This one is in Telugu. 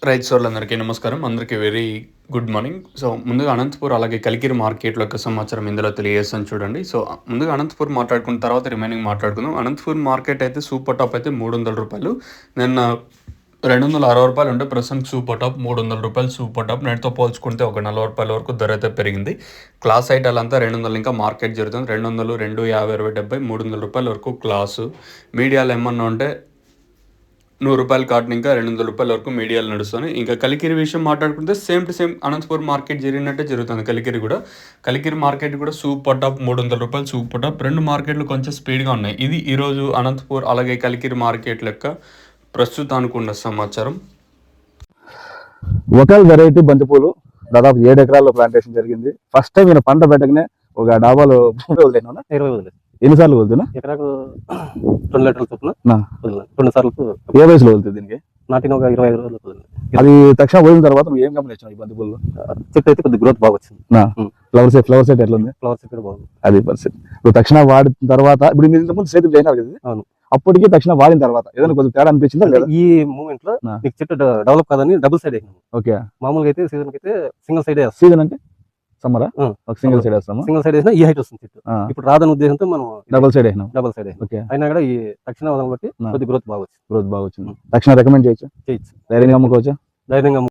రైతు సోదరులందరికీ నమస్కారం. అందరికీ వెరీ గుడ్ మార్నింగ్. సో, ముందుగా అనంతపూర్ అలాగే కలికిరి మార్కెట్‌ల యొక్క సమాచారం ఇందులో తెలియజేస్తాను చూడండి. సో, ముందుగా అనంతపూర్ మాట్లాడుకున్న తర్వాత రిమైనింగ్ మాట్లాడుకుందాం. అనంతపూర్ మార్కెట్ అయితే సూపర్ టాప్ అయితే రూ. 300. నిన్న రూ. 260 ఉంటే ప్రస్తుతానికి సూపర్ టాప్ రూ. 300 సూపర్ టాప్. నేటితో పోల్చుకుంటే ఒక రూ. 40 వరకు ధర అయితే పెరిగింది. క్లాస్ ఐటాలంతా 200 ఇంకా మార్కెట్ జరుగుతుంది. 200, 250, 20, 70, రూ. 300 వరకు క్లాసు. మీడియాలో ఏమన్నా ఉంటే రూ. 100 కాటన్ ఇంకా రూ. 200 వరకు మీడియాలు నడుస్తుంది. ఇంకా కలికిరి విషయం మాట్లాడుకుంటే same to same Anantapur market జరిగినట్టే జరుగుతుంది. కలికిరి మార్కెట్ కూడా సూపర్ టాప్ రూ. 300 సూపర్ టాప్. రెండు మార్కెట్లు కొంచెం స్పీడ్గా ఉన్నాయి. ఇది ఈరోజు అనంతపూర్ అలాగే కలికిరి మార్కెట్ లెక్క ప్రస్తుతానికి ఉన్న సమాచారం. ఒకల్ వెరైటీ బంతిపూలు దాదాపు 7 ఎకరాల్లో ప్లాంటేషన్ జరిగింది. ఫస్ట్ టైం నేను పంట పెట్టగానే ఒక డాబాలో 20 వదిలేదు. ఎన్నిసార్లు వదులుతున్నా? ఎకరాకు 2 లీటర్ల చొప్పున వదిలేదు. 2 సార్లు ఏ వయసులో వదులుతుంది దీనికి? నాటిన ఒక 25 రోజులకు వదిలేదు. అది తక్షణ వదిలిన తర్వాత నువ్వు ఏం గమనించావు ఈ బంతిపూలు? చెట్టు అయితే కొద్దిగా గ్రోత్ బాగా వచ్చింది. ఫ్లవర్ సెట్ ఎట్లా ఉంది? ఫ్లవర్ సెట్ బాగుంది. అది పరిస్థితి. ఇప్పుడు తక్షణ వాడిన తర్వాత ఇప్పుడు మీరు ఇంతకుముందు సేద్యం చేయనారు కదా? అవును. అప్పటికి తక్షణ వాడిన తర్వాత ఏదైనా కొంచెం తేడా అనిపించిందా లేదా? ఈ మూమెంట్ లో నీకు చెట్టు డెవలప్ కాదని డబుల్ సైడ్ వేసినాము. ఓకే. మామూలుగా అయితే సీజన్ కి అయితే సింగిల్ సైడ్ వేస్తాం. సీజన్ అంటే సమ్మరా? ఒక సింగిల్ సైడ్ వేస్తాము. సింగిల్ సైడ్ వేసినా ఈ హైట్ వస్తుంది చెట్టు. ఇప్పుడు రాదని ఉద్దేశంతో మనం డబుల్ సైడ్ వేసినాం. డబుల్ సైడ్ వేసినాం. ఓకే. అయినా కూడా ఈ తక్షణ వదలం బట్టి కొద్ది గ్రోత్ బాగా వచ్చింది. ధైర్యంగా అమ్ముకోవచ్చు? చేయొచ్చు. ధైర్యంగా